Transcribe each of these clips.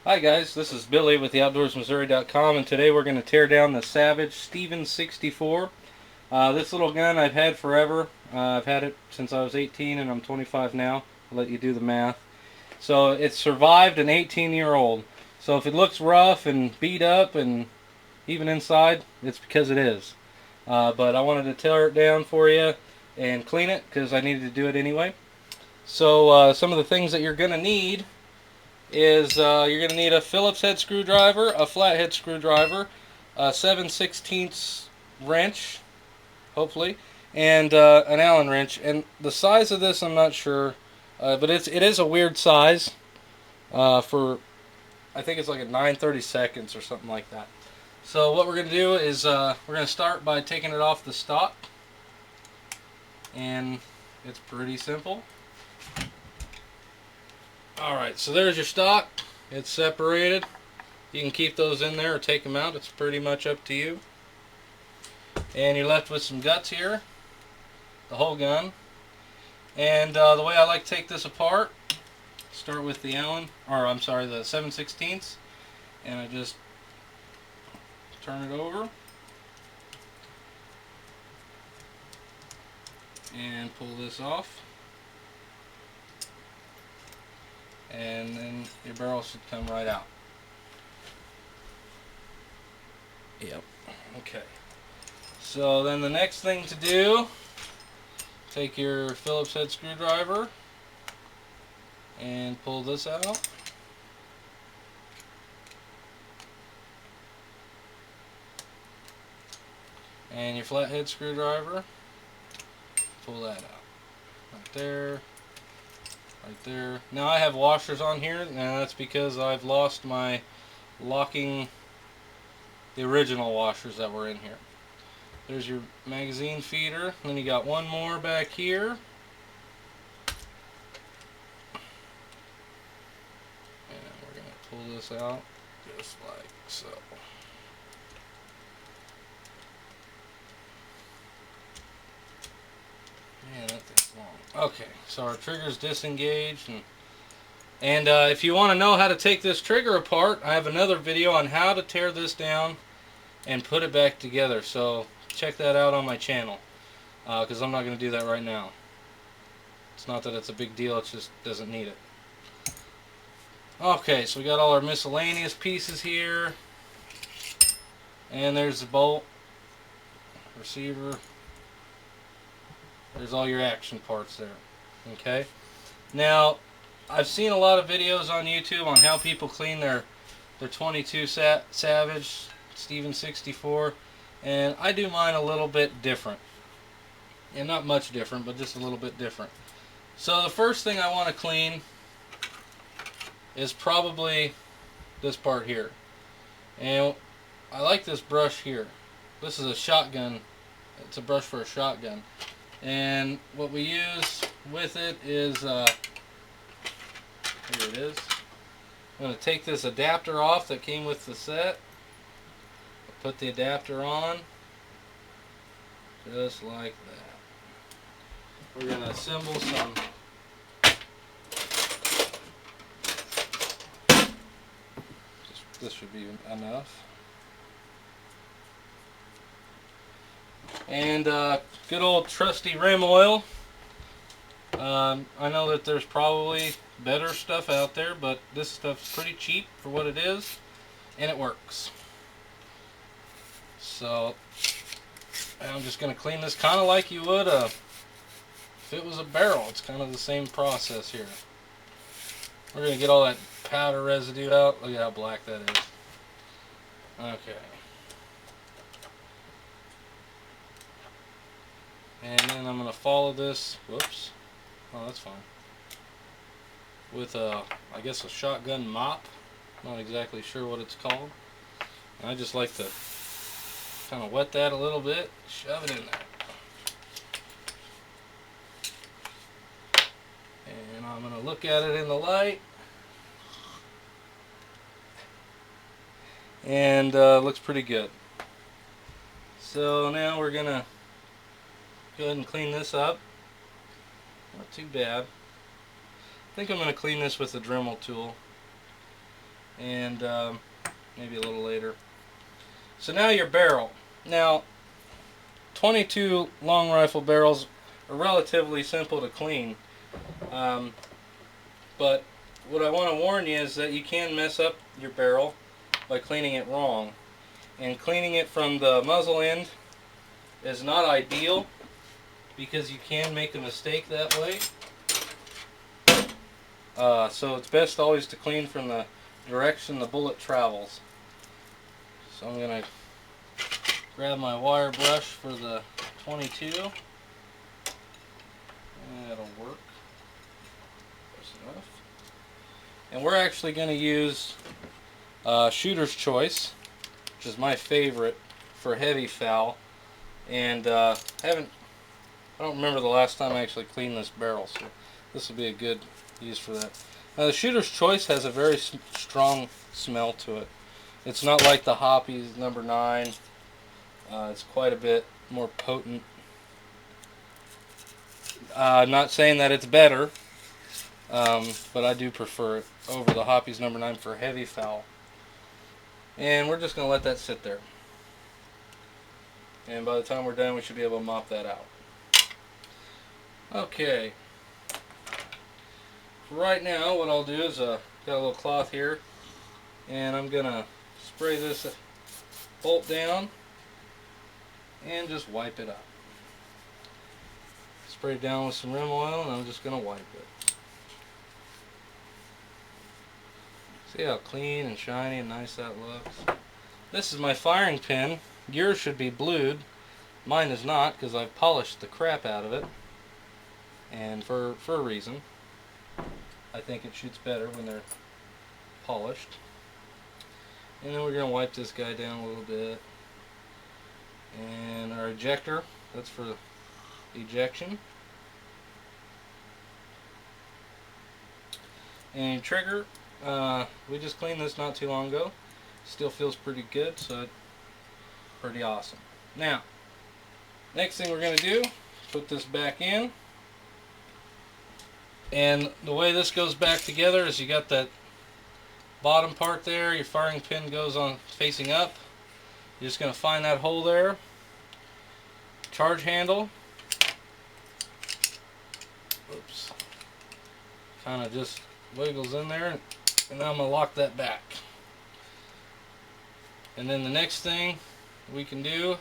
Hi guys, this is Billy with theOutdoorsMissouri.com, and today we're going to tear down the Savage Stevens 64. This little gun I've had forever. I've had it since I was 18 and I'm 25 now. I'll let you do the math. So it's survived an 18-year-old. So if it looks rough and beat up and even inside, it's because it is. But I wanted to tear it down for you and clean it because I needed to do it anyway. So some of the things that you're going to need is you're going to need a Phillips head screwdriver, a flathead screwdriver, a 7/16 wrench, hopefully, and an Allen wrench. And the size of this I'm not sure, but it is a weird size for, I think it's like a 9/32 or something like that. So what we're going to do is we're going to start by taking it off the stock, and it's pretty simple. Alright, so there's your stock. It's separated. You can keep those in there or take them out. It's pretty much up to you. And you're left with some guts here. The whole gun. And the way I like to take this apart, start with the Allen, or I'm sorry, the 7/16. And I just turn it over. And pull this off. And then your barrel should come right out. Yep. Okay. So then the next thing to do, take your Phillips head screwdriver and pull this out. And your flathead screwdriver, pull that out. Right there. Right there. Now I have washers on here. Now that's because I've lost my locking, the original washers that were in here. There's your magazine feeder. Then you got one more back here. And we're going to pull this out just like so. Man, that thing's long. Okay, so our trigger's disengaged, and if you want to know how to take this trigger apart, I have another video on how to tear this down and put it back together. So check that out on my channel, because I'm not going to do that right now. It's not that it's a big deal, it just doesn't need it. Okay, so we got all our miscellaneous pieces here, and there's the bolt, receiver. There's all your action parts there. Okay. Now, I've seen a lot of videos on YouTube on how people clean their 22 Savage Stevens 64, and I do mine a little bit different. And not much different, but just a little bit different. So the first thing I want to clean is probably this part here. And I like this brush here. This is a shotgun. It's a brush for a shotgun. And what we use with it is, here it is. I'm going to take this adapter off that came with the set. Put the adapter on, just like that. We're going to assemble some this should be enough. And good old trusty rim oil. I know that there's probably better stuff out there, but this stuff's pretty cheap for what it is, and it works. So I'm just going to clean this kind of like you would if it was a barrel. It's kind of the same process here. We're going to get all that powder residue out. Look at how black that is. Okay. And then I'm going to follow this, whoops, oh that's fine, with I guess a shotgun mop. Not exactly sure what it's called. And I just like to kind of wet that a little bit, shove it in there. And I'm going to look at it in the light. And looks pretty good. So now we're going to go ahead and clean this up. Not too bad. I think I'm going to clean this with the Dremel tool. and maybe a little later. So now your barrel. Now, 22 long rifle barrels are relatively simple to clean, but what I want to warn you is that you can mess up your barrel by cleaning it wrong. And cleaning it from the muzzle end is not ideal because you can make a mistake that way. So it's best always to clean from the direction the bullet travels. So I'm going to grab my wire brush for the 22. That'll work. That's enough. And we're actually going to use Shooter's Choice, which is my favorite for heavy foul. And I don't remember the last time I actually cleaned this barrel, so this will be a good use for that. Now the Shooter's Choice has a very strong smell to it. It's not like the Hoppy's number 9. It's quite a bit more potent. Not saying that it's better, but I do prefer it over the Hoppy's number 9 for heavy foul. And we're just going to let that sit there. And by the time we're done, we should be able to mop that out. Okay. Right now, what I'll do is got a little cloth here, and I'm going to spray this bolt down and just wipe it up. Spray it down with some rim oil, and I'm just going to wipe it. See how clean and shiny and nice that looks? This is my firing pin. Yours should be blued. Mine is not, because I've polished the crap out of it. And for a reason. I think it shoots better when they're polished. And then we're going to wipe this guy down a little bit. And our ejector, that's for ejection. And trigger, we just cleaned this not too long ago. Still feels pretty good, so pretty awesome. Now, next thing we're going to do, put this back in. And the way this goes back together is you got that bottom part there, your firing pin goes on facing up. You're just going to find that hole there. Charge handle. Oops. Kind of just wiggles in there, and then I'm going to lock that back. And then the next thing we can do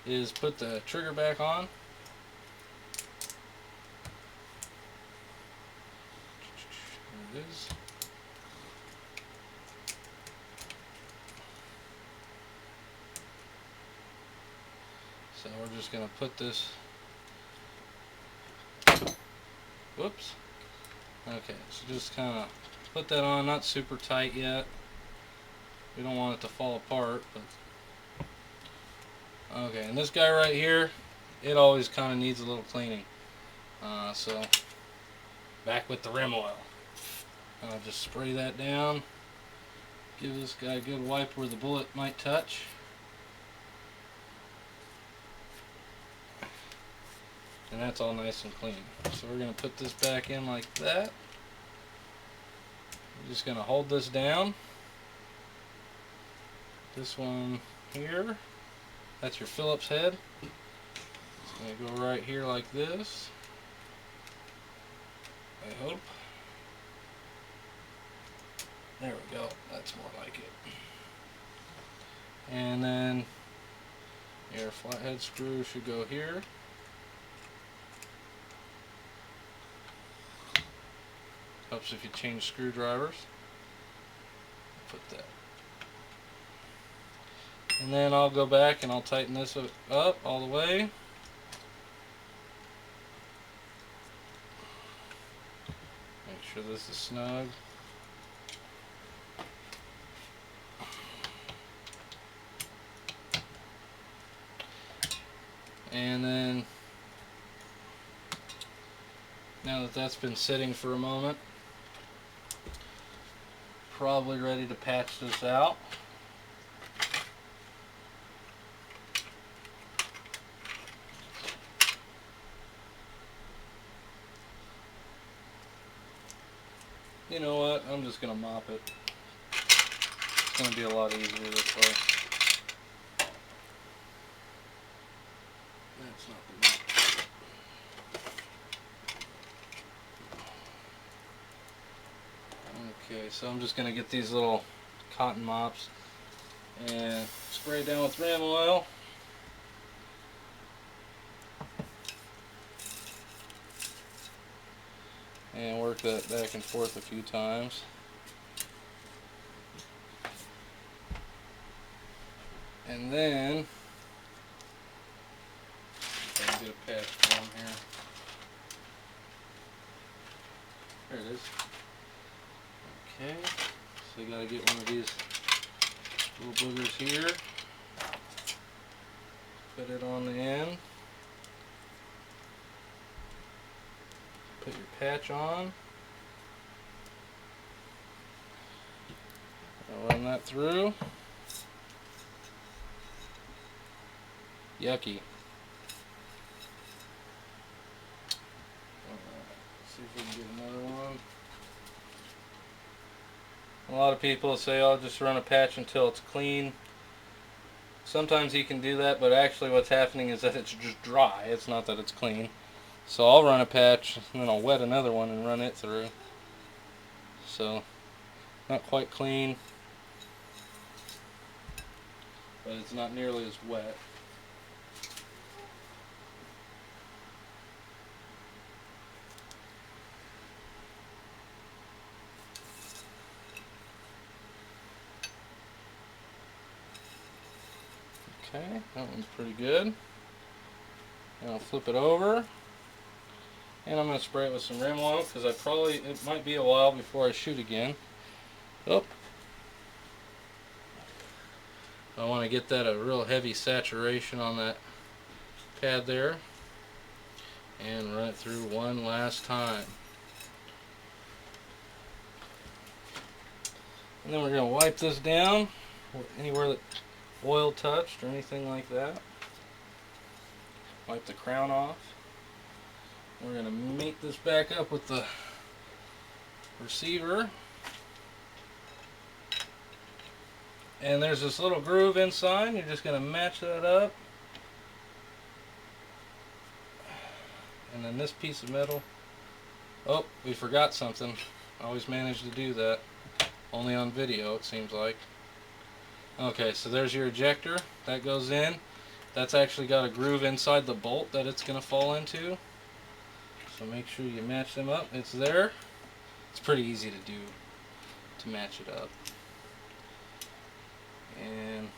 is put the trigger back on. There it is. So we're just going to put this, whoops, okay, so just kind of put that on, not super tight yet, we don't want it to fall apart, but, okay, and this guy right here, it always kind of needs a little cleaning, so back with the rim oil. I'll just spray that down, give this guy a good wipe where the bullet might touch. And that's all nice and clean. So we're going to put this back in like that. We're just going to hold this down. This one here, that's your Phillips head. It's going to go right here like this. I hope. There we go. That's more like it. And then your flathead screw should go here. Helps if you change screwdrivers. Put that. And then I'll go back and I'll tighten this up all the way. Make sure this is snug. And then, now that that's been sitting for a moment, probably ready to patch this out. You know what? I'm just going to mop it. going to be a lot easier this way. That's not the mop. Okay, so I'm just going to get these little cotton mops and spray it down with ram oil. And work that back and forth a few times. And then, get a patch form here. There it is. Okay, so you gotta get one of these little boogers here. Put it on the end. Put your patch on. I'll run that through. Yucky. See if we can get another one. A lot of people say, "I'll just run a patch until it's clean." Sometimes you can do that, but actually what's happening is that it's just dry. It's not that it's clean. So I'll run a patch, and then I'll wet another one and run it through. So, not quite clean, but it's not nearly as wet. Okay, that one's pretty good. And I'll flip it over. And I'm going to spray it with some rim oil because it might be a while before I shoot again. Oh. I want to get that a real heavy saturation on that pad there. And run it through one last time. And then we're going to wipe this down anywhere that oil touched or anything like that. Wipe the crown off. We're going to mate this back up with the receiver. And there's this little groove inside. You're just going to match that up. And then this piece of metal. Oh, we forgot something. I always manage to do that. Only on video, it seems like. Okay, so there's your ejector. That goes in. That's actually got a groove inside the bolt that it's going to fall into. So make sure you match them up. It's there. It's pretty easy to do, to match it up. And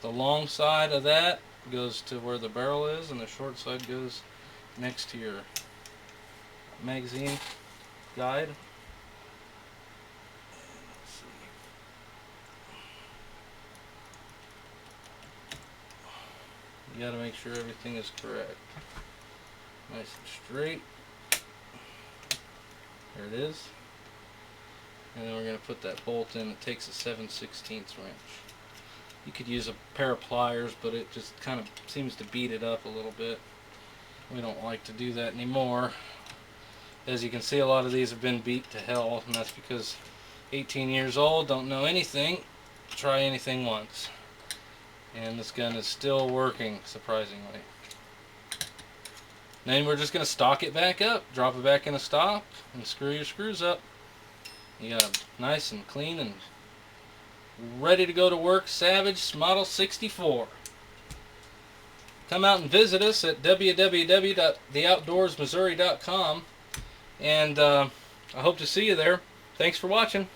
the long side of that goes to where the barrel is, and the short side goes next to your magazine guide. You got to make sure everything is correct. Nice and straight. There it is. And then we're going to put that bolt in. It takes a 7/16 wrench. You could use a pair of pliers, but it just kind of seems to beat it up a little bit. We don't like to do that anymore. As you can see, a lot of these have been beat to hell, and that's because 18 years old, don't know anything, try anything once. And this gun is still working, surprisingly. Then we're just going to stock it back up, drop it back in a stock, and screw your screws up. You got a nice and clean and ready to go to work Savage Model 64. Come out and visit us at www.theoutdoorsmissouri.com, and I hope to see you there. Thanks for watching.